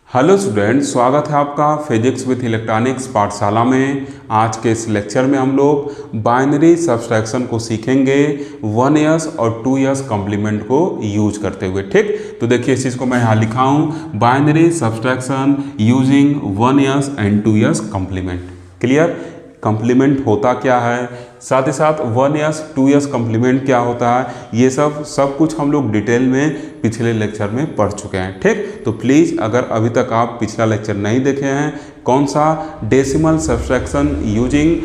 Hello student, स्वागत है आपका फिजिक्स विथ इलेक्ट्रॉनिक्स पाठशाला में। आज के इस लेक्चर में हम लोग बाइनरी सब्सट्रैक्शन को सीखेंगे 1 ईयर्स और 2 ईयर्स कॉम्प्लीमेंट को यूज करते हुए। ठीक, तो देखिए इस चीज़ को मैं यहाँ लिखा हूँ, बाइनरी सब्सट्रैक्शन यूजिंग 1 ईयर्स एंड 2 ईयर्स कॉम्प्लीमेंट। क्लियर? कॉम्प्लीमेंट होता क्या है, साथ ही साथ 1 ईयर्स 2 ईयर्स कॉम्प्लीमेंट क्या होता है, ये सब कुछ हम लोग डिटेल में पिछले लेक्चर में पढ़ चुके हैं। ठीक, तो प्लीज़ अगर अभी तक आप पिछला लेक्चर नहीं देखे हैं, कौन सा डेसिमल सब्सट्रैक्शन यूजिंग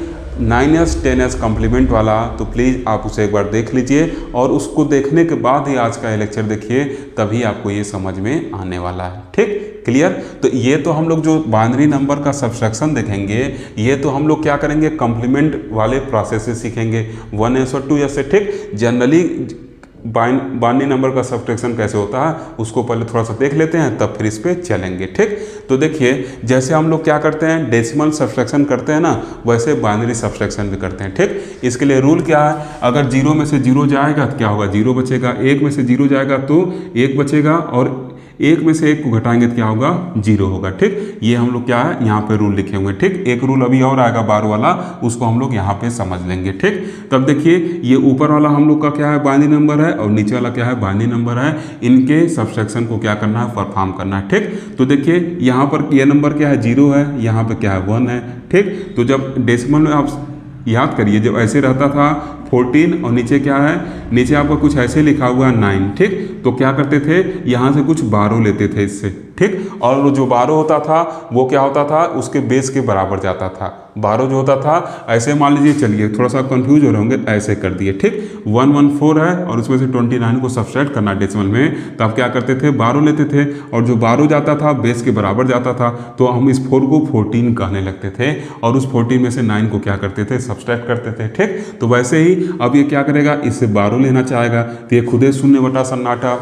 9 ईयर्स 10 ईयर्स कॉम्प्लीमेंट वाला, तो प्लीज़ आप उसे एक बार देख लीजिए और उसको देखने के बाद ही आज का ये लेक्चर देखिए, तभी आपको ये समझ में आने वाला है। ठीक, क्लियर? तो ये तो हम लोग जो बाइनरी नंबर का सब्सट्रैक्शन देखेंगे, ये तो हम लोग क्या करेंगे, कॉम्प्लीमेंट वाले प्रोसेस से सीखेंगे 1 ईयर्स और 2 ईयर्स से। ठीक, जनरली बाइनरी नंबर का सब्सट्रैक्शन कैसे होता है उसको पहले थोड़ा सा देख लेते हैं, तब फिर इस पे चलेंगे। ठीक, तो देखिए जैसे हम लोग क्या करते हैं, डेसिमल सब्सट्रैक्शन करते हैं ना, वैसे बाइनरी सब्सट्रैक्शन भी करते हैं। ठीक, इसके लिए रूल क्या है, अगर 0 में से 0 जाएगा तो क्या होगा, 0 बचेगा। 1 में से 0 जाएगा तो 1 बचेगा, और 1 में से 1 को घटाएंगे तो क्या होगा, 0 होगा। ठीक, ये हम लोग क्या है यहाँ पे रूल लिखे हुए हैं। ठीक, एक रूल अभी और आएगा 12 वाला, उसको हम लोग यहाँ पे समझ लेंगे। ठीक, तब देखिए ये ऊपर वाला हम लोग का क्या है, बाइनरी नंबर है, और नीचे वाला क्या है, बाइनरी नंबर है। इनके सब्सट्रैक्शन को क्या करना है, परफॉर्म करना है। ठीक, तो देखिए यहाँ पर ये नंबर क्या है, 0 है, यहाँ पे क्या है, 1 है। ठीक, तो जब डेसिमल में आप याद करिए, जब ऐसे रहता था 14 और नीचे क्या है, नीचे आपका कुछ ऐसे लिखा हुआ है 9। ठीक, तो क्या करते थे, यहाँ से कुछ 12 लेते थे इससे। ठीक, और जो 12 होता था वो क्या होता था, उसके बेस के बराबर जाता था। 12 जो होता था ऐसे, मान लीजिए, चलिए थोड़ा सा कंफ्यूज हो रहे होंगे, ऐसे कर दिए। ठीक, 114 है और उसमें से 29 को सब्सट्रैक्ट करना डेसिमल में, तो आप क्या करते थे, 12 लेते थे, और जो 12 जाता था बेस के बराबर जाता था, तो हम इस 4 को 14 कहने लगते थे, और उस 14 में से 9 को क्या करते थे, सब्सट्रैक्ट करते थे। ठीक, तो वैसे ही अब ये क्या करेगा, इससे 12 लेना चाहेगा, तो ये खुदे शून्य बटा सन्नाटा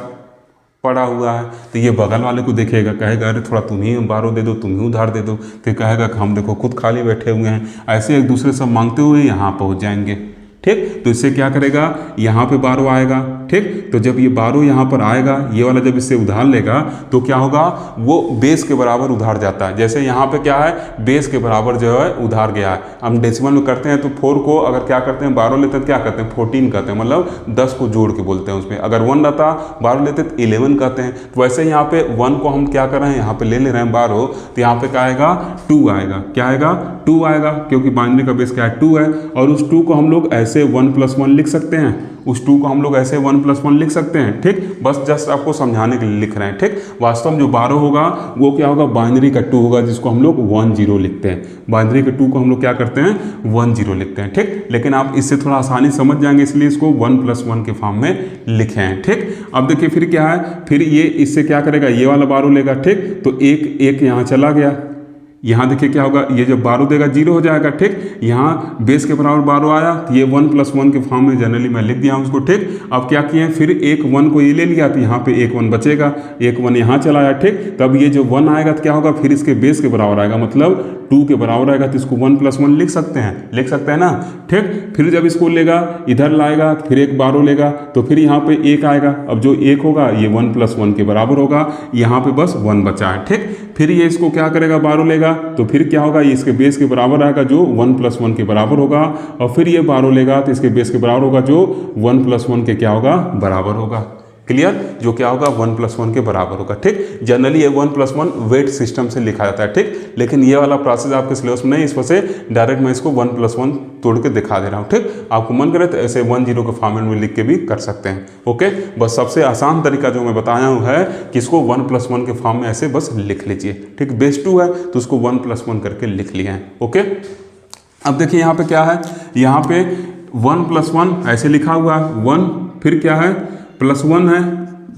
पड़ा हुआ है, तो ये बगल वाले को देखेगा, कहेगा अरे थोड़ा तुम ही 12 दे दो, तुम ही उधार दे दो, तो कहेगा कि हम देखो खुद खाली बैठे हुए हैं। ऐसे एक दूसरे से मांगते हुए यहाँ पहुँच जाएंगे। ठीक, तो इससे क्या करेगा, यहाँ पे 12 आएगा। ठीक, तो जब ये 12 यहाँ पर आएगा, ये वाला जब इससे उधार लेगा तो क्या होगा, वो बेस के बराबर उधार जाता है। जैसे यहाँ पे क्या है, बेस के बराबर जो है उधार गया है। हम डेसिमल में करते हैं तो 4 को अगर क्या करते हैं, 12 लेते हैं तो क्या करते हैं, 14 कहते हैं, मतलब 10 को जोड़ के बोलते हैं उसमें। अगर 1 रहता, 12 लेते तो 11 कहते हैं। तो वैसे यहाँ पे 1 को हम क्या कर रहे हैं, यहाँ पे ले रहे हैं 12, तो यहाँ पे क्या आएगा, 2 आएगा। क्या आएगा, 2 आएगा, क्योंकि बाइनरी का बेस क्या है, 2 है। और उस 2 को हम लोग ऐसे 1 + 1 लिख सकते हैं, उस 2 को हम लोग ऐसे 1 + 1 लिख सकते हैं। ठीक, बस जस्ट आपको समझाने के लिए लिख रहे हैं। ठीक, वास्तव में जो 12 होगा वो क्या होगा, बाइनरी का 2 होगा, जिसको हम लोग 10 लिखते हैं। बाइनरी के 2 को हम लोग क्या करते हैं, 10 लिखते हैं। ठीक, लेकिन आप इससे थोड़ा आसानी समझ जाएंगे, इसलिए इसको 1 + 1 के फॉर्म में लिखे हैं। ठीक, अब देखिए फिर क्या है, फिर ये इससे क्या करेगा, ये वाला 12 लेगा। ठीक, तो एक यहाँ चला गया, यहाँ देखिए क्या होगा, ये जब 12 देगा 0 हो जाएगा। ठीक, यहाँ बेस के बराबर 12 आया, तो ये 1 + 1 के फॉर्म में जनरली मैं लिख दिया हूँ उसको। ठीक, अब क्या किए, फिर एक 1 को ये ले लिया, तो यहाँ पे एक 1 बचेगा, एक 1 यहाँ चला आया। ठीक, तब ये जो 1 आएगा तो क्या होगा, फिर इसके बेस के बराबर आएगा, मतलब 2 के बराबर आएगा, तो इसको 1 + 1 लिख सकते हैं ना। ठीक, फिर जब इसको लेगा, इधर लाएगा, फिर एक 12 लेगा, तो फिर यहाँ पे 1 आएगा। अब जो 1 होगा ये 1 + 1 के बराबर होगा, यहाँ पे बस 1 बचा है। ठीक, फिर ये इसको क्या करेगा, 12 लेगा, तो फिर क्या होगा, ये इसके बेस के बराबर आएगा, जो 1 + 1 के बराबर होगा, और फिर ये 12 लेगा तो इसके बेस के बराबर होगा, जो 1 + 1 के क्या होगा, बराबर होगा। क्लियर? जो क्या होगा, 1 + 1 के बराबर होगा। ठीक, जनरली ये 1 + 1 वेट सिस्टम से लिखा जाता है। ठीक, लेकिन ये वाला प्रोसेस आपके सिलेबस में नहीं, इस वजह से डायरेक्ट मैं इसको 1 + 1 तोड़ के दिखा दे रहा हूँ। ठीक, आपको मन करे तो ऐसे 10 के फॉर्मेट में लिख के भी कर सकते हैं। ओके, बस सबसे आसान तरीका जो मैं बताया हूँ है कि इसको 1 + 1 के फॉर्म में ऐसे बस लिख लीजिए। ठीक, बेस 2 है तो उसको 1 + 1 करके लिख लिए हैं। ओके, अब देखिए यहाँ पे क्या है, यहाँ पे 1 + 1 ऐसे लिखा हुआ है, 1 फिर क्या है, +1 है,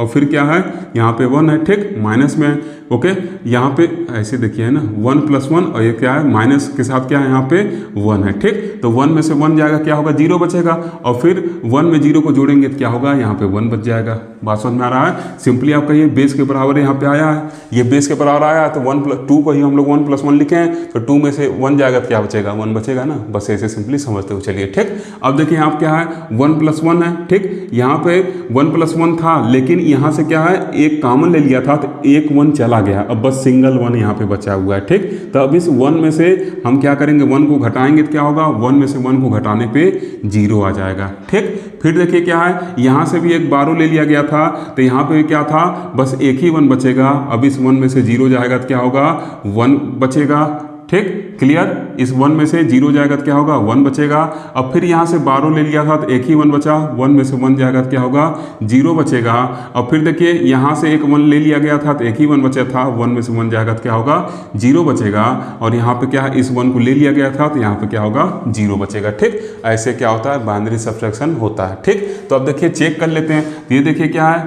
और फिर क्या है, यहाँ पे 1 है। ठीक, माइनस में है। ओके, यहाँ पे ऐसे देखिए है ना, 1 + 1, और ये क्या है, माइनस के साथ क्या है, यहाँ पे 1 है। ठीक, तो 1 में से 1 जाएगा, क्या होगा, 0 बचेगा, और फिर 1 में 0 को जोड़ेंगे तो क्या होगा, यहाँ पे 1 बच जाएगा। बात समझ में आ रहा है। सिंपली आप कहिए बेस के बराबर यहाँ पे आया है, ये बेस के बराबर आया तो 1+2 को ही हम लोग 1+1 लिखे हैं, तो 2 में से 1 जाएगा तो क्या बचेगा, 1 बचेगा ना। बस ऐसे सिंपली समझते हुए चलिए। ठीक, अब देखिए यहाँ पे क्या है 1+1 है। ठीक, यहाँ पे 1+1 था, लेकिन यहाँ से क्या है एक कॉमन ले लिया था तो एक 1 चला गया, अब बस सिंगल 1 यहाँ पे बचा हुआ है। ठीक, तो अब इस 1 में से हम क्या करेंगे, 1 को घटाएंगे तो क्या होगा, 1 में से 1 को घटाने पे 0 आ जाएगा। ठीक, फिर देखिए क्या है, यहाँ से भी एक 12 ले लिया गया था तो यहाँ पे क्या था, बस एक ही 1 बचेगा। अब इस 1 में से 0 जाएगा तो क्या होगा, 1 बचेगा। ठीक, क्लियर, इस 1 में से 0 जाएगा तो क्या होगा, 1 बचेगा। अब फिर यहाँ से 12 ले लिया था तो एक ही 1 बचा, 1 में से 1 जाएगा तो क्या होगा, 0 बचेगा। अब फिर देखिए यहाँ से एक 1 ले लिया गया था तो एक ही 1 बचा था, 1 में से 1 जाएगा तो क्या होगा, 0 बचेगा। और यहाँ पे क्या है, इस 1 को ले लिया गया था तो यहाँ पे क्या होगा, 0 बचेगा। ठीक, ऐसे क्या होता है, बाइनरी सब्ट्रैक्शन होता है। ठीक, तो अब देखिए चेक कर लेते हैं, तो ये देखिए क्या है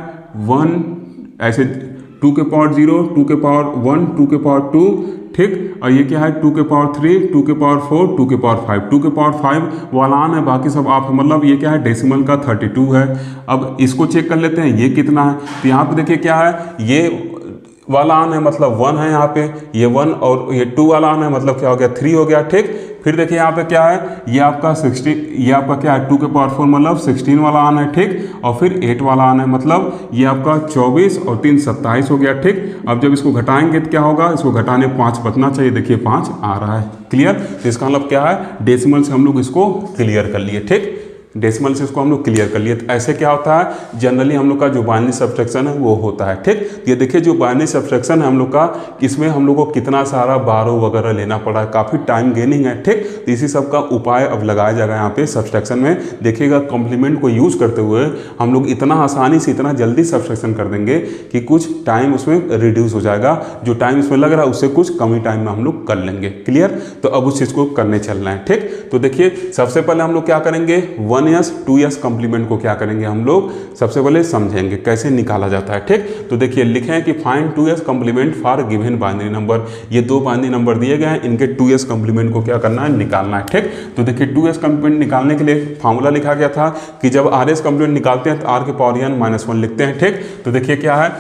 1 ऐसे 2 के पावर 0, 2 के पावर 1, 2 के पावर 2। ठीक, और ये क्या है 2 के पावर 3, 2 के पावर 4, 2 के पावर 5। 2 के पावर 5 वाला आन है, बाकी सब आप, मतलब ये क्या है डेसिमल का 32 है। अब इसको चेक कर लेते हैं ये कितना है, तो यहाँ पे देखिए क्या है, ये वाला आन है मतलब 1 है यहाँ पे, ये 1 और ये 2 वाला आन है मतलब क्या हो गया 3 हो गया। ठीक, फिर देखिए यहाँ पे क्या है, ये आपका 16, ये आपका क्या है 2 के पावर 4 मतलब 16 वाला आन है। ठीक, और फिर 8 वाला आन है मतलब ये आपका 24 और 3 27 हो गया। ठीक, अब जब इसको घटाएंगे तो क्या होगा, इसको घटाने 5 बचना चाहिए, देखिए 5 आ रहा है। क्लियर, तो इसका मतलब क्या है, डेसिमल से हम लोग इसको क्लियर कर लिए। ठीक, डेसिमल से इसको हम लोग क्लियर कर लिए। तो ऐसे क्या होता है, जनरली हम लोग का जो बाइनरी सब्ट्रैक्शन है वो होता है। ठीक, ये देखिए जो बाइनरी सब्ट्रैक्शन है हम लोग का, इसमें हम लोग को कितना सारा बारो वगैरह लेना पड़ा है, काफ़ी टाइम गेनिंग है। ठीक, तो इसी सब का उपाय अब लगाया जाएगा यहाँ पे सब्ट्रैक्शन में। देखिएगा कॉम्प्लीमेंट को यूज़ करते हुए हम लोग इतना आसानी से इतना जल्दी सब्ट्रैक्शन कर देंगे कि कुछ टाइम उसमें रिड्यूस हो जाएगा, जो टाइम इसमें लग रहा है उससे कुछ कम ही टाइम में हम लोग कर लेंगे। क्लियर, तो अब उस चीज़ को करने चलना है। ठीक, तो देखिए सबसे पहले हम लोग क्या करेंगे, 1s 2s कॉम्प्लीमेंट को क्या करेंगे हम लोग, सबसे पहले समझेंगे कैसे निकाला जाता है। ठीक, तो देखिए लिखे हैं कि find 2s complement for given binary number, ये 2 बाइनरी नंबर दिए गए हैं, इनके 2s कॉम्प्लीमेंट को क्या करना है, निकालना है। ठीक, तो देखिए 2s कॉम्प्लीमेंट निकालने के लिए फार्मूला लिखा गया था कि जब rs कॉम्प्लीमेंट निकालते हैं तो r के पावर n -1 लिखते हैं। ठीक, तो देखिए क्या है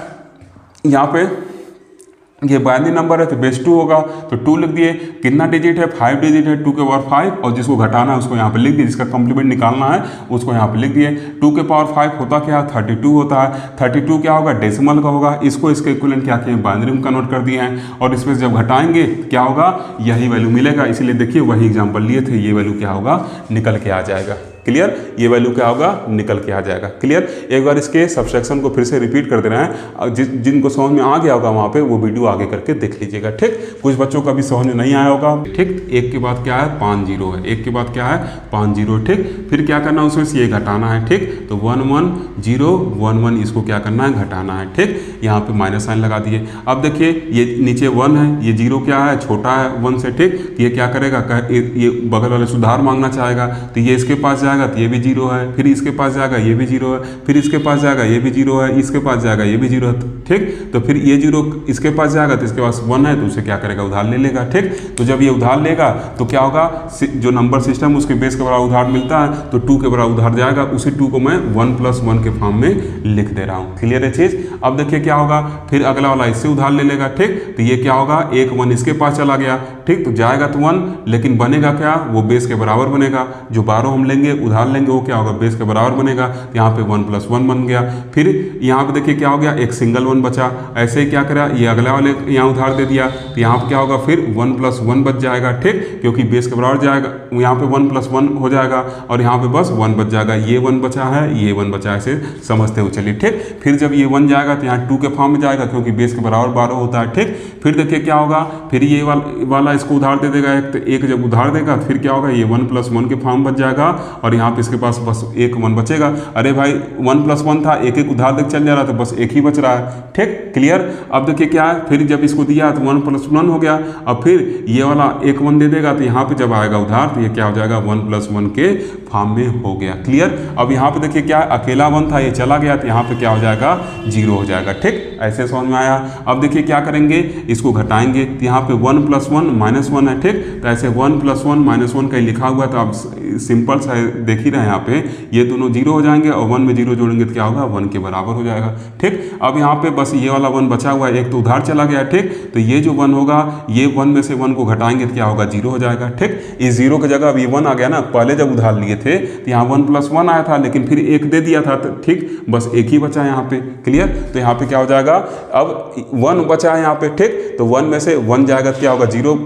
यहाँ पे, ये बाइनरी नंबर है तो बेस 2 होगा, तो 2 लिख दिए। कितना डिजिट है, 5 डिजिट है, 2 के पावर 5, और जिसको घटाना है उसको यहाँ पे लिख दिए, जिसका कॉम्प्लीमेंट निकालना है उसको यहाँ पे लिख दिए। 2 के पावर 5 होता क्या है, 32 होता है। 32 क्या होगा, डेसिमल का होगा, इसको इसके इक्विवेलेंट क्या किए, बाइनरी में कन्वर्ट कर दिए हैं, और इसमें जब घटाएंगे क्या होगा, यही वैल्यू मिलेगा। इसीलिए देखिए वही एग्जाम्पल लिए थे, ये वैल्यू क्या होगा, निकल के आ जाएगा। क्लियर, ये वैल्यू क्या होगा, निकल के आ जाएगा। क्लियर, एक बार इसके सब्ट्रैक्शन को फिर से रिपीट कर देना है, जिनको समझ में आ गया होगा वहाँ पे वो वीडियो आगे करके देख लीजिएगा। ठीक, कुछ बच्चों का भी समझ में नहीं आया होगा। ठीक, 1 के बाद क्या है 5 0 है, 1 के बाद क्या है 5 0। ठीक, फिर क्या करना है उसमें से ये घटाना है। ठीक, तो 1 1 0 1 1 इसको क्या करना है, घटाना है। ठीक, यहाँ पे माइनस साइन लगा दिए। अब देखिए ये नीचे 1 है, ये 0 क्या है, छोटा है 1 से। ठीक, ये क्या करेगा, ये बगल वाले सुधार मांगना चाहेगा, तो ये इसके पास जाएगा तो ये भी 0 है, फिर इसके पास जाएगा ये भी 0 है, फिर इसके पास जाएगा ये भी 0 है, इसके पास जाएगा ये भी 0 है। ठीक, तो फिर ये 0 इसके पास जाएगा तो इसके पास 1 है तो उसे क्या करेगा, उधार ले लेगा। ठीक, तो जब ये उधार लेगा तो क्या होगा, जो नंबर सिस्टम उसके बेस के बराबर उधार मिलता है तो 2 के बराबर उधार जाएगा, उसी 2 को मैं 1+1 के फॉर्म में लिख दे रहा हूँ। क्लियर है चीज़। अब देखिए क्या होगा, फिर अगला वाला इससे उधार ले लेगा। ठीक, तो ये क्या होगा, एक 1 इसके पास चला गया। ठीक, तो जाएगा तो 1, लेकिन बनेगा क्या, वो बेस के बराबर बनेगा। जो 12 हम लेंगे उधार लेंगे वो क्या होगा, बेस के बराबर बनेगा। तो यहाँ पे 1+1 बन गया। फिर यहाँ पे देखिए क्या हो गया, एक सिंगल 1 बचा। ऐसे ही क्या करा, ये अगले वाले यहाँ उधार दे दिया तो यहाँ पे क्या होगा, फिर 1+1 बच जाएगा। ठीक, क्योंकि बेस के बराबर जाएगा, यहाँ पे 1+1 हो जाएगा और यहाँ पे बस 1 बच जाएगा। ये 1 बचा है, ये 1 बचा है, ऐसे समझते हुए चलिए। ठीक, फिर जब ये 1 जाएगा तो यहाँ 2 के फॉर्म में जाएगा क्योंकि बेस के बराबर 12 होता है। ठीक, फिर देखिए क्या होगा, फिर ये वाला इसको उधार दे देगा एक, तो एक जब उधार देगा तो फिर क्या होगा, ये 1+1 के फॉर्म बच जाएगा और यहाँ पे इसके पास बस एक 1 बचेगा। अरे भाई 1+1 था, एक एक उधार देख चल जा रहा था, बस एक ही बच रहा है। ठीक, क्लियर। अब देखिए क्या है, फिर जब इसको दिया तो 1+1 हो गया। अब फिर ये वाला एक 1 दे देगा तो यहाँ पे जब आएगा उधार तो ये क्या हो जाएगा, 1+1 के फॉर्म में हो गया। क्लियर। अब यहाँ पे देखिए क्या है, अकेला 1 था, ये चला गया तो यहाँ पे क्या हो जाएगा, 0 जीरो हो जाएगा। ठीक, ऐसे समझ में आया। अब देखिए क्या करेंगे, इसको घटाएंगे तो यहाँ पे 1 + 1 -1 है। ठीक, तो ऐसे 1 + 1 -1 कहीं लिखा हुआ है तो आप सिंपल सा देख ही रहे हैं यहाँ पे, ये दोनों जीरो हो जाएंगे और 1 में जीरो जोड़ेंगे तो क्या होगा, 1 के बराबर हो जाएगा। ठीक, अब यहाँ पे बस ये वाला 1 बचा हुआ है, एक तो उधार चला गया। ठीक, तो ये जो 1 होगा, ये 1 में से 1 को घटाएंगे तो क्या होगा, 0 हो जाएगा। ठीक, इस 0 की जगह अब ये 1 आ गया ना, पहले जब उधार लिए थे तो यहाँ 1 + 1 आया था, लेकिन फिर एक दे दिया था। तो ठीक, बस एक ही बचा है यहाँ पे। क्लियर, तो यहाँ पे क्या हो जाएगा, अब 1 बचा है यहाँ पे। ठीक, तो 1 में से 1 जाएगा तो क्या होगा, 0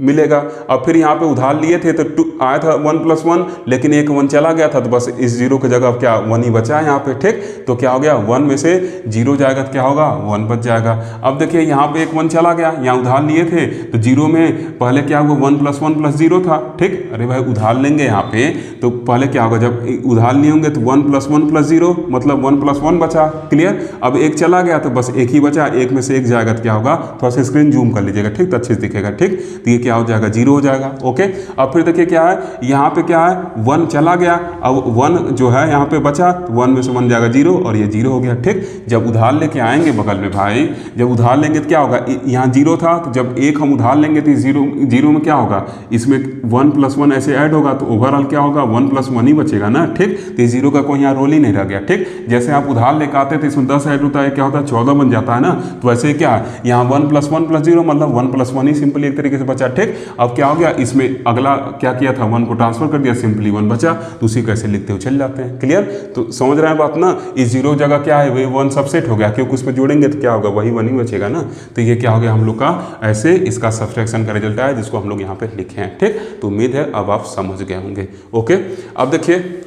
मिलेगा। अब फिर यहाँ पे उधार लिए थे तो 2 आया था 1 + 1, लेकिन एक 1 चला गया था, तो बस इस 0 की जगह अब क्या 1 ही बचा है यहाँ पे। ठीक, तो क्या हो गया, 1 में से 0 जाएगा तो क्या होगा, 1 बच जाएगा। अब देखिए यहाँ पे एक 1 चला गया, यहाँ उधार लिए थे तो 0 में पहले क्या हुआ, 1 + 1 + 0 था। ठीक, अरे भाई उधार लेंगे यहाँ पे तो पहले क्या होगा, जब उधार लिए होंगे तो 1 + 1 + 0 मतलब 1 + 1 बचा। क्लियर, अब एक चला गया तो बस एक ही बचा, एक में से एक जाएगा तो क्या होगा, थोड़ा सा स्क्रीन जूम कर लीजिएगा। ठीक, तो अच्छे से दिखेगा। ठीक, तो ये क्या हो जाएगा, 0 हो जाएगा। ओके, अब फिर देखिए क्या है, यहाँ पे क्या है, 1 चला गया, अब 1 जो है यहाँ पे बचा, 1 में से 1 जाएगा 0 और ये 0 हो गया। ठीक, जब उधार लेके आएंगे बगल में भाई, जब उधार लेंगे तो क्या होगा, यहाँ 0 था तो जब एक हम उधार लेंगे तो 0 में क्या होगा, इसमें 1 + 1 ऐसे ऐड होगा तो ओवरऑल क्या होगा, 1 + 1 ही बचेगा ना। ठीक, तो 0 का कोई यहाँ रोल ही नहीं रह गया। ठीक, जैसे आप उधार लेकर आते थे इसमें 10 ऐड होता है, क्या होता है 14 बन जाता है ना, तो वैसे क्या यहाँ 1 + 1 + 0 मतलब 1 + 1 ही सिंपली एक तरीके से बचा। ठीक, अब क्या हो गया, इसमें अगला क्या किया था, 1 को ट्रांसफर कर दिया, सिंपली 1 बचा, तो उसी कैसे लिखते हो चल जाते हैं। क्लियर, तो समझ रहे हैं बात ना, इस 0 जगह क्या है, वही 1 सबसेट हो गया, क्योंकि उसमें जोड़ेंगे तो क्या होगा, वही 1 ही बचेगा ना। तो ये क्या हो गया हम लोग का, ऐसे इसका सब्सट्रैक्शन का रिजल्ट आया जिसको हम लोग यहाँ पे लिखे हैं। ठीक, तो उम्मीद है अब आप समझ गए होंगे। ओके, अब देखिए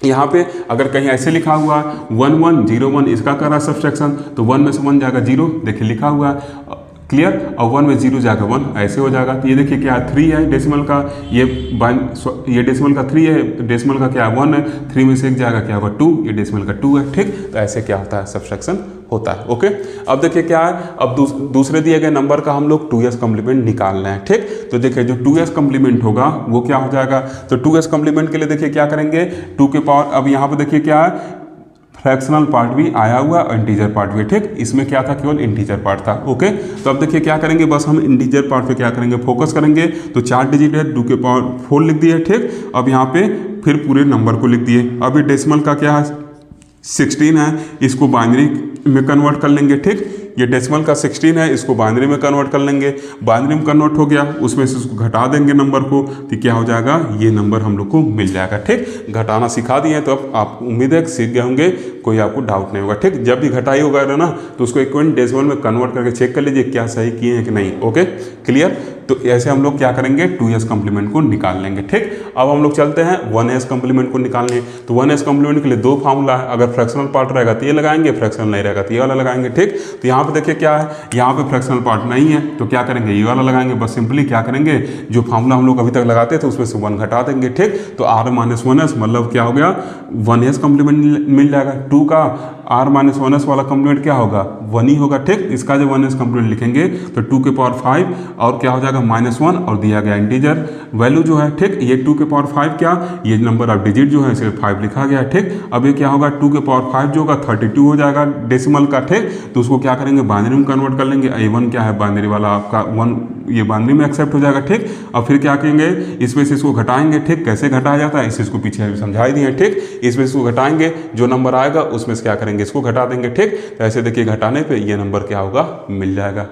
यहाँ पे अगर कहीं ऐसे लिखा हुआ 1 1 0 1, इसका कर रहा है सब्सट्रैक्शन, तो 1 में से 1 जाएगा 0, देखिए लिखा हुआ है। क्लियर, और 1 में 0 जाएगा 1, ऐसे हो जाएगा। तो ये देखिए क्या है, 3 है डेसिमल का, ये डेसिमल का 3 है, डेसिमल का क्या है 1 है, 3 में से 1 जाएगा क्या होगा 2, ये डेसिमल का 2 है। ठीक, तो ऐसे क्या होता है, सब्सट्रैक्शन होता है। ओके, अब देखिए क्या है, अब दूसरे दिए गए नंबर का हम लोग 2s कॉम्प्लीमेंट निकालना है। ठीक, तो देखिए जो 2s कॉम्प्लीमेंट होगा वो क्या हो जाएगा, तो 2s कॉम्प्लीमेंट के लिए देखिए क्या करेंगे, 2 के पावर, अब यहाँ पे देखिए क्या है, फ्रैक्शनल पार्ट भी आया हुआ, इंटीजर पार्ट भी। ठीक, इसमें क्या था, केवल इंटीजर पार्ट था। ओके, तो अब देखिए क्या करेंगे, बस हम इंटीजर पार्ट पे क्या करेंगे, फोकस करेंगे। तो 4 डिजिट है, 2 के पावर 4 लिख दिए। ठीक, अब यहाँ पे फिर पूरे नंबर को लिख दिए। अब ये डेसिमल का क्या है 16 है, इसको बाइनरी में कन्वर्ट कर लेंगे। ठीक, ये डेसिमल का 16 है, इसको बाइनरी में कन्वर्ट कर लेंगे। बाइनरी में कन्वर्ट हो गया, उसमें से उसको घटा देंगे नंबर को, तो क्या हो जाएगा, ये नंबर हम लोग को मिल जाएगा। ठीक, घटाना सिखा दिए हैं तो अब आप उम्मीद है सीख गए होंगे, कोई आपको डाउट नहीं होगा। ठीक, जब भी घटाई होगा ना तो उसको इक्विवेलेंट डेसिमल में कन्वर्ट करके चेक कर लीजिए क्या सही किए हैं कि नहीं। ओके, क्लियर, तो ऐसे हम लोग क्या करेंगे, 2s कॉम्प्लीमेंट को निकाल लेंगे। ठीक, अब हम लोग चलते हैं 1s कॉम्प्लीमेंट को निकालने। तो 1s कॉम्प्लीमेंट के लिए 2 फार्मूला है, अगर फ्रैक्शनल पार्ट रहेगा तो ये लगाएंगे, फ्रैक्शनल नहीं रहेगा तो ये वाला लगाएंगे। ठीक, तो यहाँ पे देखिए क्या है, यहाँ पे फ्रैक्शनल पार्ट नहीं है तो क्या करेंगे, ये वाला लगाएंगे। बस सिंपली क्या करेंगे, जो फार्मूला हम लोग अभी तक लगाते थे उसमें से 1 घटा देंगे। ठीक, तो r - 1s मतलब क्या हो गया, 1s कॉम्प्लीमेंट मिल जाएगा। 2 का r - 1s वाला कॉम्प्लीमेंट क्या होगा, 1 ही होगा। ठीक, इसका जब 1s कॉम्प्लीमेंट लिखेंगे तो 2 के पावर 5 और क्या हो जाएगा -1 और दिया गया इंटीजर वैल्यू जो है। ठीक, ये 2 के पावर 5 क्या, ये नंबर ऑफ डिजिट जो है सिर्फ 5 लिखा गया। ठीक, अब ये क्या होगा, 2 के पावर 5 जो होगा 32 हो जाएगा डेसिमल का। ठीक, तो उसको क्या करेंगे, बाइनरी में कन्वर्ट कर लेंगे। A1 क्या है, बाइनरी वाला आपका 1, ये बाइनरी में एक्सेप्ट हो जाएगा। ठीक, अब फिर क्या करेंगे, इसमें से इसको घटाएंगे। ठीक, कैसे घटाया जाता है इसको पीछे समझा ही दिए। ठीक, इसमें से इसको घटाएंगे, जो नंबर आएगा उसमें से क्या करेंगे, इसको घटा देंगे। ठीक, तो ऐसे देखिए घटाने पे ये नंबर क्या होगा, मिल जाएगा।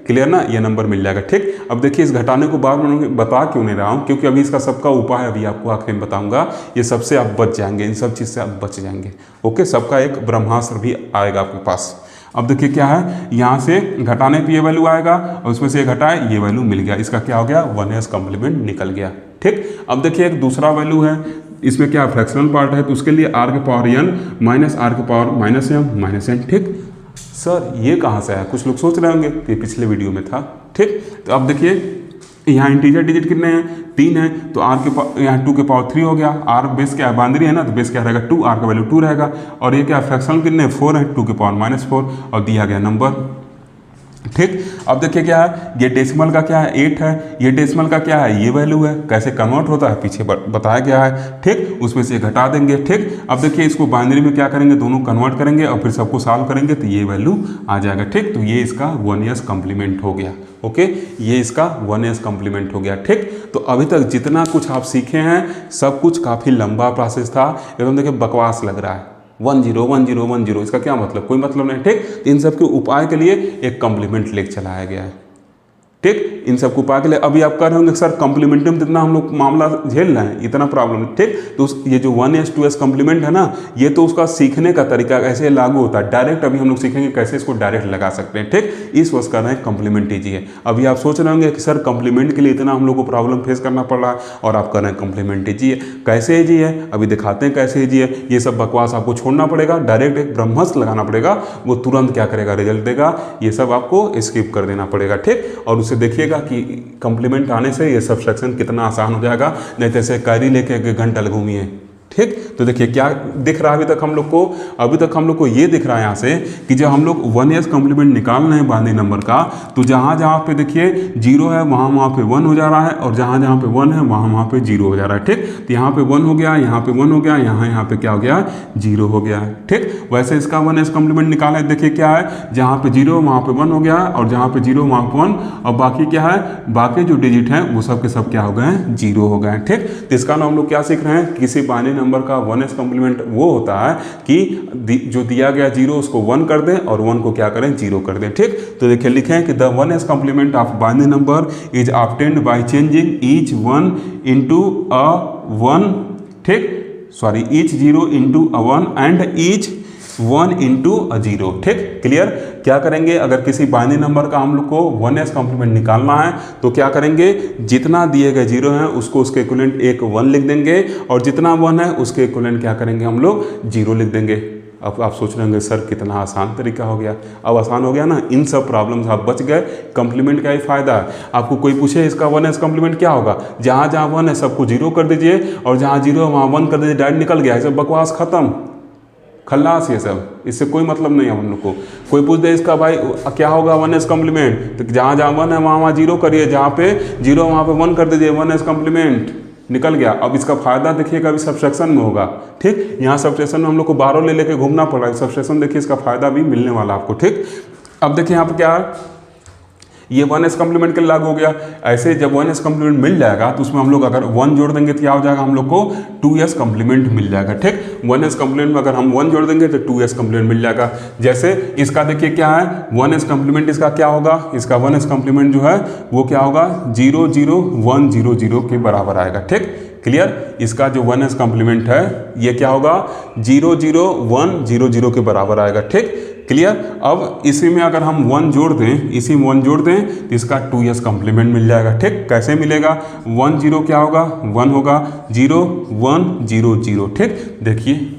क्लियर ना, ये नंबर मिल जाएगा। ठीक, अब देखिए इस घटाने को बार बार बता क्यों नहीं रहा हूँ, क्योंकि अभी इसका सबका उपाय अभी आपको आखिर में बताऊंगा। ये सबसे आप बच जाएंगे, इन सब चीज़ से आप बच जाएंगे। ओके, सबका एक ब्रह्मास्त्र भी आएगा आपके पास। अब देखिए क्या है, यहाँ से घटाने पे ये वैल्यू आएगा और उसमें से घटाए ये वैल्यू मिल गया, इसका क्या हो गया, 1s कॉम्प्लीमेंट निकल गया। ठीक, अब देखिए एक दूसरा वैल्यू है, इसमें क्या फ्रैक्शनल पार्ट है तो उसके लिए r के पावर n माइनस r के पावर -m। ठीक, सर ये कहाँ से आया, कुछ लोग सोच रहे होंगे, ये पिछले वीडियो में था। ठीक, तो अब देखिए यहाँ इंटीजर डिजिट कितने हैं, 3 है, तो r के यहाँ 2 के पावर 3 हो गया। r बेस क्या है, बाइनरी है ना, तो बेस क्या रहेगा 2, r का वैल्यू 2 रहेगा। और ये क्या फ्रैक्शनल कितने, 4 है, 2 के पावर -4 और दिया गया नंबर ठीक। अब देखिए क्या है, ये डेसिमल का क्या है 8 है, ये डेसिमल का क्या है ये वैल्यू है, कैसे कन्वर्ट होता है पीछे बताया गया है। ठीक, उसमें से घटा देंगे। ठीक, अब देखिए इसको बाइनरी में क्या करेंगे, दोनों कन्वर्ट करेंगे और फिर सबको सॉल्व करेंगे तो ये वैल्यू आ जाएगा। ठीक, तो ये इसका 1s कॉम्प्लीमेंट हो गया। ओके, ये इसका 1s कॉम्प्लीमेंट हो गया। ठीक, तो अभी तक जितना कुछ आप सीखे हैं सब कुछ काफ़ी लंबा प्रोसेस था, एकदम देखिए बकवास लग रहा है। 1 0 1 0 1 0 इसका क्या मतलब, कोई मतलब नहीं। ठीक, इन सब के उपाय के लिए एक कॉम्प्लीमेंट लेके चलाया गया है। ठीक, इन सबको उपाय के लिए अभी आप कह रहे होंगे सर कॉम्प्लीमेंट में कितना हम लोग मामला झेल रहे हैं, इतना प्रॉब्लम। ठीक, तो ये जो 1s 2s कॉम्प्लीमेंट है ना, ये तो उसका सीखने का तरीका कैसे लागू होता है, डायरेक्ट अभी हम लोग सीखेंगे कैसे इसको डायरेक्ट लगा सकते हैं। ठीक, इस वक्त कर रहे हैं कॉम्प्लीमेंट ईजी। अभी आप सोच रहे होंगे कि सर कॉम्प्लीमेंट के लिए इतना हम लोग को प्रॉब्लम फेस करना पड़ रहा है और आप कर रहे हैं कॉम्प्लीमेंट ईजी है। कैसे ईजी है अभी दिखाते हैं कैसे ईजी है। ये सब बकवास आपको छोड़ना पड़ेगा, डायरेक्ट एक ब्रह्मास्त्र लगाना पड़ेगा, वो तुरंत क्या करेगा रिजल्ट देगा। ये सब आपको स्किप कर देना पड़ेगा। ठीक, और उसे देखिएगा कि कॉम्प्लीमेंट आने से ये सब्सट्रैक्शन कितना आसान हो जाएगा, नहीं तो ऐसे कैरी लेके 1 घंटा घूमिए। ठीक, तो देखिए क्या दिख रहा है अभी तक हम लोग को ये दिख रहा है यहाँ से कि जब हम लोग 1s कॉम्प्लीमेंट निकाल रहे हैं बाइनरी नंबर का, तो जहाँ पे देखिए 0 है वहाँ पे 1 हो जा रहा है, और जहाँ पे 1 है वहाँ पे 0 हो जा रहा है। ठीक, तो यहाँ पे 1 हो गया, यहाँ पे 1 हो गया, यहाँ पे क्या हो गया 0 हो गया। ठीक, वैसे इसका 1s कॉम्प्लीमेंट निकाला है, देखिए क्या है, जहाँ पे 0 वहाँ पे 1 हो गया, और जहाँ पे 0 वहाँ पे 1, और बाकी क्या है, बाकी जो डिजिट हैं वो सब के सब क्या हो गए हैं 0 हो गए। ठीक, तो इसका हम लोग क्या सीख रहे हैं, किसी बाइनरी नंबर का 1s कॉम्प्लीमेंट वो होता है कि जो दिया गया 0 उसको 1 कर दें और 1 को क्या करें 0 कर दें। ठीक, तो देखिए लिखें कि the 1s complement of binary number is obtained by changing each 1 into a 1। ठीक, sorry each 0 into a 1 and each 1 into 0। ठीक, क्लियर। क्या करेंगे, अगर किसी बाइनरी नंबर का हम लोग को 1s कॉम्प्लीमेंट निकालना है तो क्या करेंगे, जितना दिए गए 0 हैं उसको उसके इक्विवेलेंट एक 1 लिख देंगे, और जितना 1 है उसके इक्विवेलेंट क्या करेंगे हम लोग 0 लिख देंगे। अब आप सोच रहे होंगे सर कितना आसान तरीका हो गया। अब आसान हो गया ना, इन सब प्रॉब्लम से आप बच गए। कॉम्प्लीमेंट का ही फायदा है। आपको कोई पूछे इसका 1s कॉम्प्लीमेंट क्या होगा, जहाँ 1 है सबको 0 कर दीजिए, और जहाँ 0 है वहाँ 1 कर दीजिए, डायरेक्ट निकल गया। सब बकवास खत्म, खल्लास। ये सब इससे कोई मतलब नहीं है हम लोग को। कोई पूछ दे इसका भाई क्या होगा 1s कॉम्प्लीमेंट, तो जहाँ 1 है वहाँ 0 करिए, जहाँ पे 0 वहाँ पे 1 कर दीजिए, 1s कॉम्प्लीमेंट निकल गया। अब इसका फायदा देखिएगा अभी सब्सट्रैक्शन में होगा। ठीक, यहाँ सब्सट्रैक्शन में हम लोग को 12 ले लेके घूमना पड़ रहा है, सब्सट्रैक्शन देखिए इसका फायदा भी मिलने वाला आपको। ठीक, अब देखिए यहाँ पे क्या है, ये 1s कॉम्प्लीमेंट के लिए लागू हो गया। ऐसे जब 1s कॉम्प्लीमेंट मिल जाएगा तो उसमें हम लोग अगर 1 जोड़ देंगे तो क्या हो जाएगा, हम लोग को 2s कॉम्प्लीमेंट मिल जाएगा। ठीक, 1s कॉम्प्लीमेंट में अगर हम 1 जोड़ देंगे तो 2s कॉम्प्लीमेंट मिल जाएगा। जैसे इसका देखिए क्या है, 1s कॉम्प्लीमेंट इसका क्या होगा, इसका 1s कॉम्प्लीमेंट जो है वो क्या होगा 0 0 1 0 0 के बराबर आएगा। ठीक, क्लियर। इसका जो 1s कॉम्प्लीमेंट है ये क्या होगा 0 0 1 0 0 के बराबर आएगा। ठीक, क्लियर। अब इसी में अगर हम 1 जोड़ दें, इसी में 1 जोड़ दें तो इसका 2s कॉम्प्लीमेंट मिल जाएगा। ठीक, कैसे मिलेगा, 1 0 क्या होगा 1 होगा, 0 1 0 0। ठीक, देखिए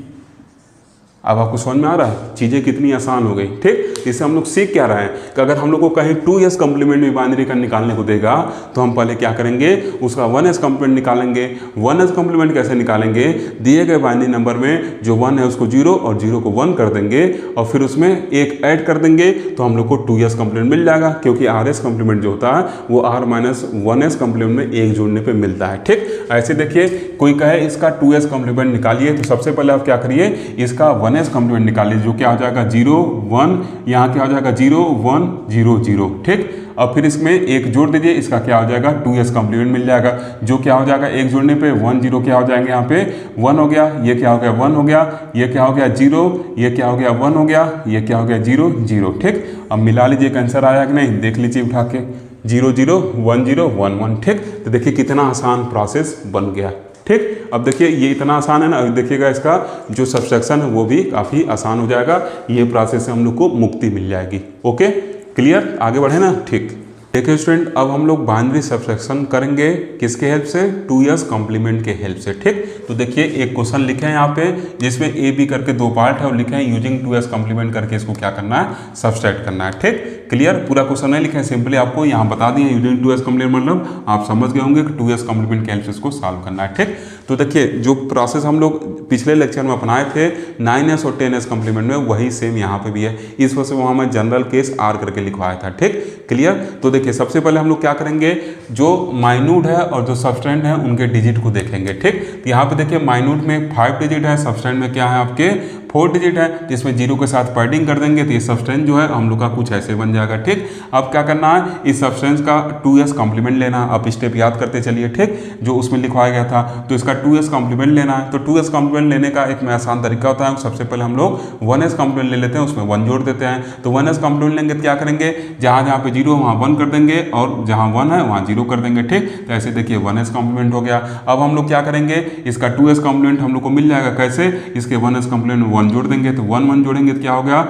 अब आपको समझ में आ रहा है चीज़ें कितनी आसान हो गई। ठीक, इससे हम लोग सीख क्या रहे हैं कि अगर हम लोग को कहीं 2s कॉम्प्लीमेंट में बाइनरी का निकालने को देगा तो हम पहले क्या करेंगे, उसका 1s कॉम्प्लीमेंट निकालेंगे। 1s कॉम्प्लीमेंट कैसे निकालेंगे, दिए गए बाइनरी नंबर में जो 1 है उसको 0 और 0 को 1 कर देंगे, और फिर उसमें एक ऐड कर देंगे तो हम लोग को 2s कॉम्प्लीमेंट मिल जाएगा, क्योंकि rs कॉम्प्लीमेंट जो होता है वो r-1s कॉम्प्लीमेंट में एक जोड़ने पर मिलता है। ठीक, ऐसे देखिए कोई कहे इसका 2s कॉम्प्लीमेंट निकालिए तो सबसे पहले आप क्या करिए, इसका 1s कॉम्प्लीमेंट निकालिए, जो क्या हो जाएगा 0 1, यहाँ क्या हो जाएगा 0 1 0 0। ठीक, अब फिर इसमें एक जोड़ दीजिए, इसका क्या हो जाएगा 2s कॉम्प्लीमेंट मिल जाएगा, जो क्या हो जाएगा एक जोड़ने पे 1 0 क्या हो जाएंगे, यहाँ पे 1 हो गया, ये क्या हो गया 1 हो गया, ये क्या हो गया 0, ये क्या हो गया 1 हो गया, ये क्या हो गया 0 0। ठीक, अब मिला लीजिए आंसर आया कि नहीं, देख लीजिए उठा के 0 0 1 0 1 1। ठीक, तो देखिए कितना आसान प्रोसेस बन गया। ठीक, अब देखिए ये इतना आसान है ना, अभी देखिएगा इसका जो सब्सट्रैक्शन है वो भी काफ़ी आसान हो जाएगा। ये प्रोसेस से हम लोग को मुक्ति मिल जाएगी। ओके, क्लियर, आगे बढ़े ना। ठीक, देखिए स्टूडेंट अब हम लोग बाइनरी सब्सट्रैक्शन करेंगे किसके हेल्प से, 2s कॉम्प्लीमेंट के हेल्प से। ठीक, तो देखिए एक क्वेश्चन लिखे हैं यहाँ पे जिसमें ए बी करके 2 पार्ट है, और लिखे हैं यूजिंग 2s कॉम्प्लीमेंट करके इसको क्या करना है, सब्सट्रैक्ट करना है। ठीक, क्लियर। पूरा क्वेश्चन नहीं लिखे हैं, सिंपली आपको यहाँ बता दिए यूजिंग 2s कॉम्प्लीमेंट, मतलब आप समझ गए होंगे कि 2s कॉम्प्लीमेंट के हेल्प से इसको सॉल्व करना है। ठीक, तो देखिए जो प्रोसेस हम लोग पिछले लेक्चर में अपनाए थे 9s और 10s कॉम्प्लीमेंट में, वही सेम यहाँ पे भी है। इस वजह से वहाँ मैं जनरल केस आर करके लिखवाया था। ठीक, क्लियर। तो देखिए सबसे पहले हम लोग क्या करेंगे, जो माइन्यूट है और जो सबस्टेंड है उनके डिजिट को देखेंगे। ठीक, तो यहाँ पे देखिए माइन्यूट में 5 डिजिट है, सबस्टेंड में क्या है आपके 4 डिजिट है, जिसमें 0 के साथ पैडिंग कर देंगे तो ये सब्सटेंस जो है हम लोग का कुछ ऐसे बन जाएगा। ठीक, अब क्या करना है, इस सब्सटेंस का 2s कॉम्प्लीमेंट लेना है। अब स्टेप याद करते चलिए। ठीक, जो उसमें लिखवाया गया था, तो इसका 2s कॉम्प्लीमेंट लेना है। तो 2s कॉम्प्लीमेंट लेने का एक आसान तरीका होता है, सबसे पहले हम लोग 1s कॉम्प्लीमेंट ले लेते हैं, उसमें 1 जोड़ देते हैं। तो 1s कॉम्प्लीमेंट लेंगे तो क्या करेंगे, जहाँ जहाँ पे 0 वहाँ 1 कर देंगे और जहाँ 1 है वहाँ 0 कर देंगे। ठीक, तो ऐसे देखिए 1s कॉम्प्लीमेंट हो गया। अब हम लोग क्या करेंगे, इसका 2s कॉम्प्लीमेंट हम लोग को मिल जाएगा। कैसे, इसके 1s कॉम्प्लीमेंट में 1 जोड़ देंगे, तो 1 1 जोड़ेंगे तो क्या हो गया,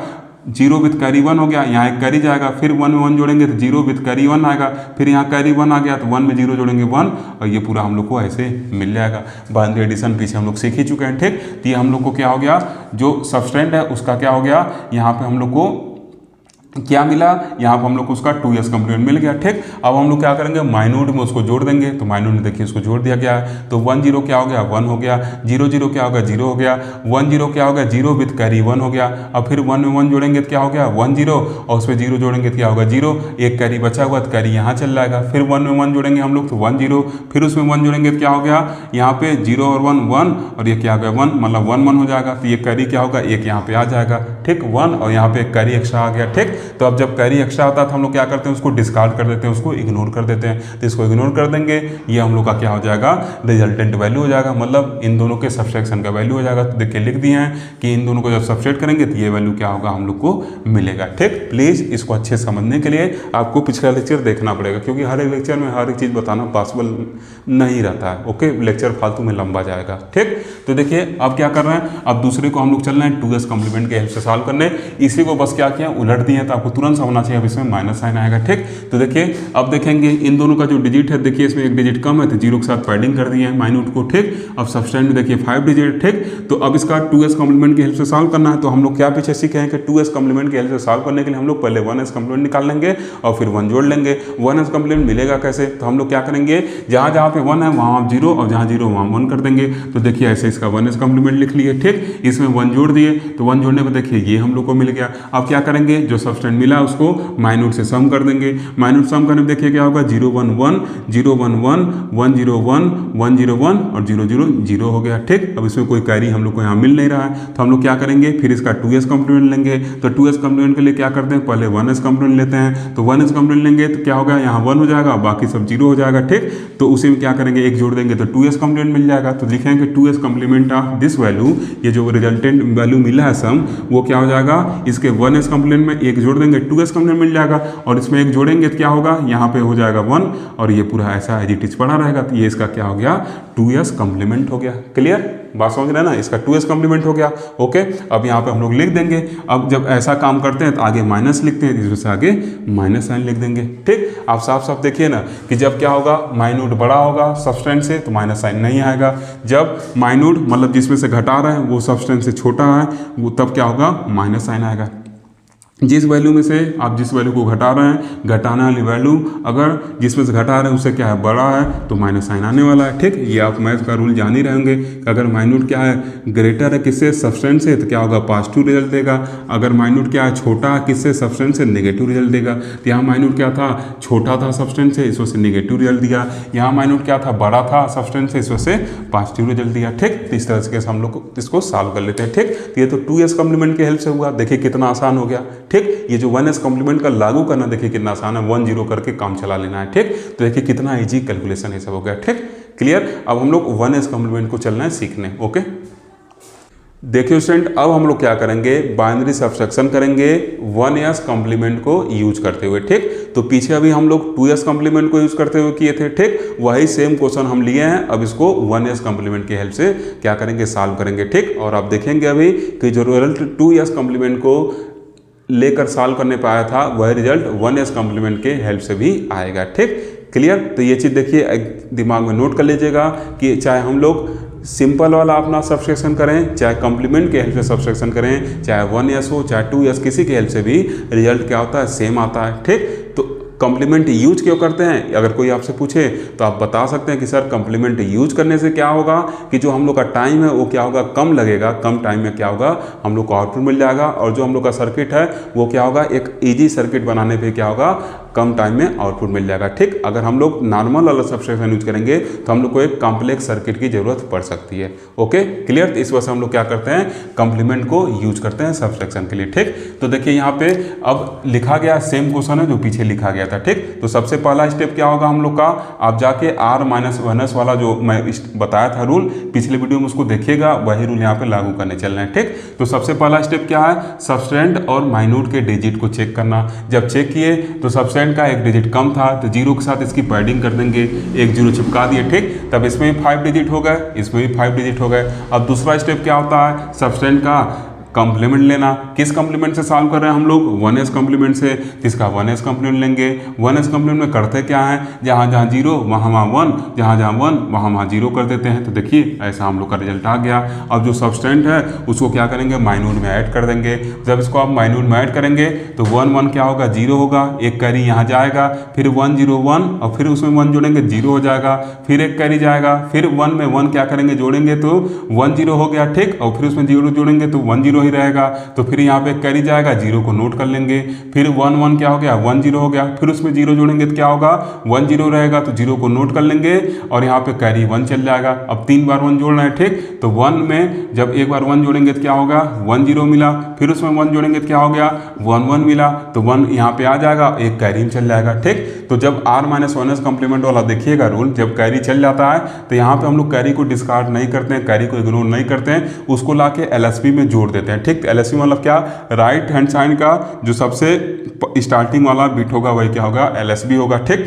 0 विथ कैरी 1 हो गया। यहाँ एक कैरी जाएगा, फिर 1 में 1 जोड़ेंगे तो 0 विथ कैरी 1 आएगा, फिर यहाँ कैरी 1 आ गया तो 1 में 0 जोड़ेंगे 1, और ये पूरा हम लोग को ऐसे मिल जाएगा। बाइनरी एडिशन पीछे हम लोग सीख ही चुके हैं। ठीक, तो ये हम लोग को क्या हो गया, जो सबस्टेंड है उसका क्या हो गया, यहाँ पे हम लोग को क्या मिला, यहाँ पर हम लोग को उसका 2s कॉम्प्लीमेंट मिल गया। ठीक, अब हम लोग क्या करेंगे, माइन्यूट में उसको जोड़ देंगे। तो माइन्यूट में देखिए उसको जोड़ दिया गया है, तो 1 0 क्या हो गया, 1 हो गया, 0 0 क्या हो गया, 0 हो गया, 1 0 क्या हो गया, 0 विथ कैरी 1 हो गया। अब फिर 1 में 1 जोड़ेंगे तो क्या हो गया, 1 0, और उसमें 0 जोड़ेंगे तो क्या होगा 0, एक कैरी बचा हुआ तो कैरी यहाँ चल जाएगा। फिर 1 में 1 जोड़ेंगे हम लोग तो 1 0, फिर उसमें 1 जोड़ेंगे तो क्या हो गया, यहाँ पे 0 और 1 1, और ये क्या हो गया 1, मतलब 1 1 हो जाएगा। तो ये कैरी क्या होगा, एक यहाँ पे आ जाएगा। ठीक, 1 और यहाँ पे एक कैरी एक्स्ट्रा आ गया। ठीक, तो अब जब कैरी एक्स्ट्रा आता है तो हम लोग क्या करते हैं, उसको डिस्कार्ड कर देते हैं, उसको इग्नोर कर देते हैं। तो इसको इग्नोर कर देंगे, ये हम लोग का क्या हो जाएगा, रिजल्टेंट वैल्यू हो जाएगा, मतलब इन दोनों के सब्सट्रैक्शन का वैल्यू हो जाएगा। तो देखिए लिख दिए हैं कि इन दोनों को जब सब्सट्रैक्ट करेंगे तो ये वैल्यू क्या होगा, हम लोग को मिलेगा। ठीक, प्लीज़ इसको अच्छे समझने के लिए आपको पिछला लेक्चर देखना पड़ेगा, क्योंकि हर एक लेक्चर में हर एक चीज़ बताना पॉसिबल नहीं रहता है। ओके, लेक्चर फालतू में लंबा जाएगा। ठीक, तो देखिए अब क्या कर रहे हैं, अब दूसरे को हम लोग चल रहे हैं 2s कॉम्प्लीमेंट के हेल्प से सॉल्व करने। इसी को बस क्या किया, उलट दिए, तो आपको तुरंत समझना चाहिए अब इसमें माइनस साइन आएगा। ठीक, तो देखिए अब देखेंगे इन दोनों का जो डिजिट है, देखिए इसमें एक डिजिट कम है तो 0 के साथ पैडिंग कर दिए हैं माइन्यूट को। ठीक, अब सबस्टेंड में देखिए 5 डिजिट। ठीक, तो अब इसका 2s कॉम्प्लीमेंट की हेल्प से सॉल्व करना है। तो हम लोग क्या पीछे सीखे हैं कि 2s कॉम्प्लीमेंट की हेल्प से सॉल्व करने के लिए हम लोग पहले 1s कॉम्प्लीमेंट निकाल लेंगे और फिर 1 जोड़ लेंगे। 1s कॉम्प्लीमेंट मिलेगा कैसे, तो हम लोग क्या करेंगे, जहाँ जहाँ पे 1 है वहाँ आप 0 और जहाँ 0 वहाँ 1 कर देंगे। तो देखिए ऐसे इसका 1s कॉम्प्लीमेंट लिख लिए। ठीक, इसमें 1 जोड़ दिए, तो 1 जोड़ने पर देखिए ये हम लोग को मिल गया। अब क्या करेंगे, जो सबस्टेंड मिला उसको माइन्यूट से सम कर देंगे। माइन्यूट सम करने में देखिए क्या होगा, 0 1 1 0 1 1 1 0 1 1 0 1 और 0 0 0 हो गया। ठीक, अब इसमें कोई कैरी हम लोग को यहाँ मिल नहीं रहा है, तो हम लोग क्या करेंगे, फिर इसका 2s कॉम्प्लीमेंट लेंगे। तो 2s कॉम्प्लीमेंट के लिए क्या करते हैं, पहले 1s कॉम्प्लीमेंट लेते हैं। तो 1s कॉम्प्लीमेंट लेंगे तो क्या होगा, यहाँ 1 हो जाएगा, बाकी सब 0 हो जाएगा। ठीक, तो उसी में क्या करेंगे, एक जोड़ देंगे तो 2s कॉम्प्लीमेंट मिल जाएगा। तो लिखेंगे 2s complement of this value, ये जो रिजल्टेंट वैल्यू मिला है सम, वो क्या हो जाएगा, इसके 1s कॉम्प्लीमेंट में एक जोड़ देंगे 2s कॉम्प्लीमेंट मिल जाएगा, और इसमें एक जोड़ेंगे तो क्या होगा, यहाँ पे हो जाएगा 1, और ये पूरा ऐसा एज इट इज पड़ा रहेगा। तो ये इसका क्या हो गया, 2s कॉम्प्लीमेंट हो गया। क्लियर, बात समझ रहे हैं ना, इसका 2s कॉम्प्लीमेंट हो गया। ओके, अब यहाँ पे हम लोग लिख देंगे। अब जब ऐसा काम करते हैं तो आगे माइनस लिखते हैं, इसमें से आगे माइनस साइन लिख देंगे। ठीक, आप साफ साफ देखिए ना कि जब क्या होगा, माइन्यूट बड़ा होगा सबस्टेंस से तो माइनस साइन नहीं आएगा। जब माइन्यूट मतलब जिसमें से घटा रहे हैं वो सबस्टेंस से छोटा है, वो तब क्या होगा, माइनस साइन आएगा। जिस वैल्यू में से आप जिस वैल्यू को घटा रहे हैं, घटाने वाली वैल्यू अगर जिसमें से घटा रहे हैं उससे क्या है, बड़ा है, तो माइनस साइन आने वाला है। ठीक, ये आप मैथ का रूल जान ही रहे होंगे। अगर माइन्यूट क्या है, ग्रेटर है किससे, सबस्टेंस से, तो क्या होगा, पॉजिटिव रिजल्ट देगा। अगर माइन्यूट क्या है, छोटा है किससे, सबस्टेंस से, नेगेटिव रिजल्ट देगा। तो यहाँ माइन्यूट क्या था, छोटा था सबस्टेंस से, इस वजह से नेगेटिव रिजल्ट दिया। यहाँ माइन्यूट क्या था, बड़ा था सबस्टेंस से, इस वजह से पॉजिटिव रिजल्ट दिया। ठीक, तो इस तरह से हम लोग इसको सॉल्व कर लेते हैं। ठीक, तो ये तो 2s कॉम्प्लीमेंट की हेल्प से हुआ। देखिए कितना आसान हो गया। ठीक, ये जो 1s कॉम्प्लीमेंट का लागू करना देखिए कितना आसान है, 1 0 करके काम चला लेना है। ठीक, तो देखिए कितना इजी कैलकुलेशन ये सब हो गया। ठीक, क्लियर। अब हम लोग 1s कॉम्प्लीमेंट को चलना है सीखने। ओके, देखिए स्टूडेंट, अब हम लोग क्या करेंगे, बाइनरी सब्सट्रैक्शन करेंगे 1s कॉम्प्लीमेंट को यूज करते हुए। ठीक, तो पीछे अभी हम लोग 2s कॉम्प्लीमेंट को यूज करते हुए किए थे। ठीक, वही सेम क्वेश्चन हम लिए हैं, अब इसको 1s कॉम्प्लीमेंट की हेल्प से क्या करेंगे, सॉल्व करेंगे। ठीक, और आप देखेंगे अभी कि जो रिजल्ट 2s कॉम्प्लीमेंट को लेकर सॉल्व करने पाया था वह रिजल्ट 1s कॉम्प्लीमेंट के हेल्प से भी आएगा। ठीक, क्लियर। तो ये चीज़ देखिए दिमाग में नोट कर लीजिएगा कि चाहे हम लोग सिंपल वाला अपना सब्सट्रैक्शन करें, चाहे कॉम्प्लीमेंट के हेल्प से सब्सट्रैक्शन करें, चाहे 1s हो चाहे 2s, किसी के हेल्प से भी रिजल्ट क्या होता है, सेम आता है। ठीक, तो कॉम्प्लीमेंट यूज क्यों करते हैं, अगर कोई आपसे पूछे तो आप बता सकते हैं कि सर कॉम्प्लीमेंट यूज करने से क्या होगा कि जो हम लोग का टाइम है वो क्या होगा, कम लगेगा, कम टाइम में क्या होगा हम लोग को आउटपुट मिल जाएगा, और जो हम लोग का सर्किट है वो क्या होगा, एक ईजी सर्किट बनाने पे क्या होगा, कम टाइम में आउटपुट मिल जाएगा। ठीक, अगर हम लोग नॉर्मल वाला सब्सट्रैक्शन यूज करेंगे तो हम लोग को एक कॉम्प्लेक्स सर्किट की जरूरत पड़ सकती है। ओके क्लियर, इस वजह से हम लोग क्या करते हैं, कॉम्प्लीमेंट को यूज करते हैं सब्सट्रैक्शन के लिए। ठीक, तो देखिए यहाँ पे अब लिखा गया सेम क्वेश्चन है जो पीछे लिखा गया था। ठीक, तो सबसे पहला स्टेप क्या होगा हम लोग का, आप जाके R माइनस 1s वाला जो मैं बताया था रूल पिछले वीडियो में उसको देखिएगा, वही रूल यहाँ पे लागू करने चल रहे हैं। ठीक, तो सबसे पहला स्टेप क्या है, सबस्ट्रेंड और माइन्यूट के डिजिट को चेक करना। जब चेक किए तो सबस्ट्रेंड का एक डिजिट कम था तो 0 के साथ इसकी पैडिंग कर देंगे, एक 0 चिपका दिए। ठीक, तब इसमें भी 5 डिजिट हो गए, इसमें भी 5 डिजिट हो गए। अब दूसरा स्टेप क्या होता है, सबस्ट्रेंड का कॉम्प्लीमेंट लेना। किस कॉम्प्लीमेंट से सॉल्व कर रहे हैं हम लोग, 1s कॉम्प्लीमेंट से, इसका 1s कॉम्प्लीमेंट लेंगे। 1s कॉम्प्लीमेंट में करते क्या है, जहाँ जहाँ 0 वहाँ वहाँ 1, जहाँ जहाँ 1 वहाँ वहाँ 0 कर देते हैं। तो देखिए ऐसा हम लोग का रिजल्ट आ गया। अब जो सबस्ट्रेंट है उसको क्या करेंगे, माइन्यूट में ऐड कर देंगे। जब इसको आप माइन्यूट में ऐड करेंगे तो 1 1 क्या होगा, 0 होगा, एक कैरी यहाँ जाएगा, फिर 1 0 1 और फिर उसमें 1 जोड़ेंगे 0 हो जाएगा, फिर एक कैरी जाएगा, फिर 1 में 1 क्या करेंगे जोड़ेंगे तो 1 0 हो गया। ठीक, और फिर उसमें 0 जोड़ेंगे तो 1 0 ही रहेगा, तो फिर यहाँ पे कैरी जाएगा, 0 को नोट कर लेंगे, फिर 1 1 क्या हो गया, 1 0 हो गया, फिर उसमें 0 जोड़ेंगे तो क्या होगा, 1 0 रहेगा, तो 0 को नोट कर लेंगे और यहाँ पे कैरी 1 चल जाएगा। अब 3 बार 1 जोड़ना है। ठीक, तो 1 में जब एक बार 1 जोड़ेंगे तो क्या होगा, 1 0 मिला, फिर उसमें 1 जोड़ेंगे तो क्या हो गया, 1 1 मिला, तो 1 यहाँ पे आ जाएगा, एक कैरी में चल जाएगा। ठीक, तो जब R माइनस 1s कॉम्प्लीमेंट वाला देखिएगा रूल, जब कैरी चल जाता है तो यहाँ पे हम लोग कैरी को डिस्कार्ड नहीं करते हैं, कैरी को इग्नोर नहीं करते हैं, उसको ला के LSB में जोड़ देते हैं। ठीक, LSB मतलब क्या, राइट हैंड साइड का जो सबसे स्टार्टिंग वाला बिट होगा वही क्या होगा, LSB होगा। ठीक,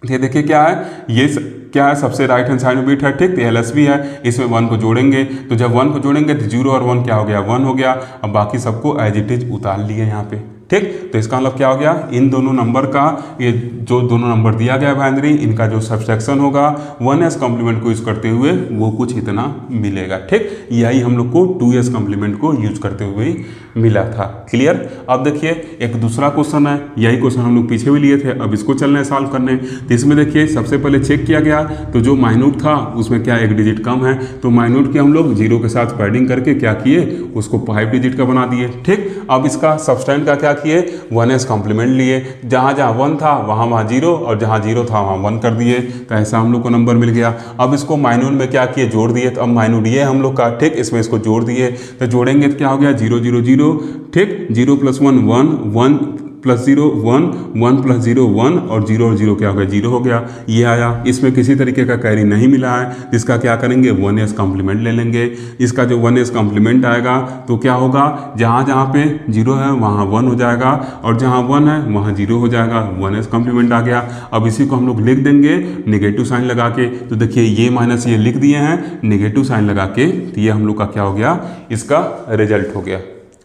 ये देखिए क्या है, ये क्या है, सबसे राइट हैंड साइड में बिट है। ठीक, तो LSB है, इसमें 1 को जोड़ेंगे, तो जब 1 को जोड़ेंगे तो 0 और 1 क्या हो गया, 1 हो गया। अब बाकी सबको एज इट इज उतार लिए यहाँ पे। ठीक, तो इसका मतलब क्या हो गया, इन दोनों नंबर का, ये जो दोनों नंबर दिया गया बाइनरी, इनका जो सबट्रैक्शन होगा 1s कॉम्प्लीमेंट को यूज करते हुए वो कुछ इतना मिलेगा। ठीक, यही हम लोग को 2s कॉम्प्लीमेंट को यूज करते हुए मिला था। क्लियर, अब देखिए एक दूसरा क्वेश्चन है, यही क्वेश्चन हम लोग पीछे भी लिए थे, अब इसको चलना है सॉल्व करने। तो इसमें देखिए सबसे पहले चेक किया गया तो जो माइन्यूट था उसमें क्या एक डिजिट कम है, तो माइन्यूट के हम लोग 0 के साथ पैडिंग करके क्या किए, उसको 5 डिजिट का बना दिए। ठीक, अब इसका सबस्ट्रेंड का क्या किए, 1s कॉम्प्लीमेंट लिए, जहाँ जहाँ 1 था वहाँ वहाँ 0 और जहाँ 0 था वहाँ 1 कर दिए, तो ऐसा हम लोग को नंबर मिल गया। अब इसको माइन्यूट में क्या किए, जोड़ दिए, तो अब माइन्यूट ये हम लोग का। ठीक, इसमें इसको जोड़ दिए, तो जोड़ेंगे तो क्या हो गया, 0 0 0। ठीक, 0 + 1 1 1 + 0 1 1 + 0 1 और 0 और 0 क्या हो गया, 0 हो गया, ये आया। इसमें किसी तरीके का कैरी नहीं मिला है, इसका क्या करेंगे, 1s कॉम्प्लीमेंट ले लेंगे। इसका जो 1s कॉम्प्लीमेंट आएगा तो क्या होगा, जहाँ जहाँ पे 0 है वहाँ 1 हो जाएगा और जहाँ 1 है वहाँ 0 हो जाएगा, 1s कॉम्प्लीमेंट आ गया। अब इसी को हम लोग लिख देंगे नेगेटिव साइन लगा के, तो देखिए ये माइनस ये लिख दिए हैं नेगेटिव साइन लगा के, तो ये हम लोग का क्या हो गया, इसका रिजल्ट हो गया।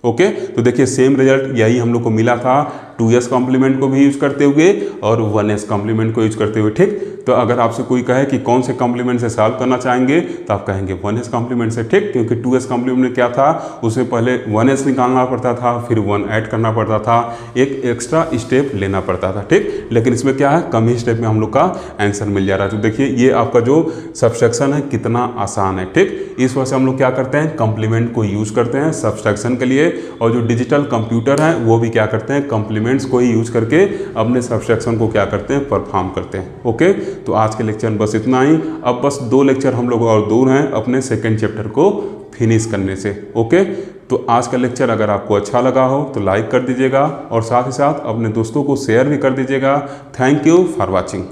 ओके, तो देखिए सेम रिजल्ट यही हम लोग को मिला था 2s कॉम्प्लीमेंट को भी यूज करते हुए और 1s कॉम्प्लीमेंट को यूज करते हुए। ठीक, तो अगर आपसे कोई कहे कि कौन से कॉम्प्लीमेंट से सॉल्व करना चाहेंगे तो आप कहेंगे 1s कॉम्प्लीमेंट से। ठीक, क्योंकि 2s कॉम्प्लीमेंट में क्या था, उसमें पहले 1s निकालना पड़ता था, फिर 1 ऐड करना पड़ता था, एक एक्स्ट्रा स्टेप लेना पड़ता था। ठीक, लेकिन इसमें क्या है, कम ही स्टेप में हम लोग का आंसर मिल जा रहा है। तो देखिए ये आपका जो सबट्रैक्शन है कितना आसान है। ठीक, इस वजह से हम लोग क्या करते हैं, कॉम्प्लीमेंट को यूज करते हैं सबट्रैक्शन के लिए, और जो डिजिटल कंप्यूटर है वो भी क्या करते हैं, कॉम्प्लीमेंट्स को ही यूज करके अपने सबट्रैक्शन को क्या करते हैं, परफॉर्म करते हैं। ओके, तो आज के लेक्चर में बस इतना ही। अब बस 2 लेक्चर हम लोग और दूर हैं अपने सेकेंड चैप्टर को फिनिश करने से। ओके, तो आज का लेक्चर अगर आपको अच्छा लगा हो तो लाइक कर दीजिएगा और साथ ही साथ अपने दोस्तों को शेयर भी कर दीजिएगा। Thank you for watching.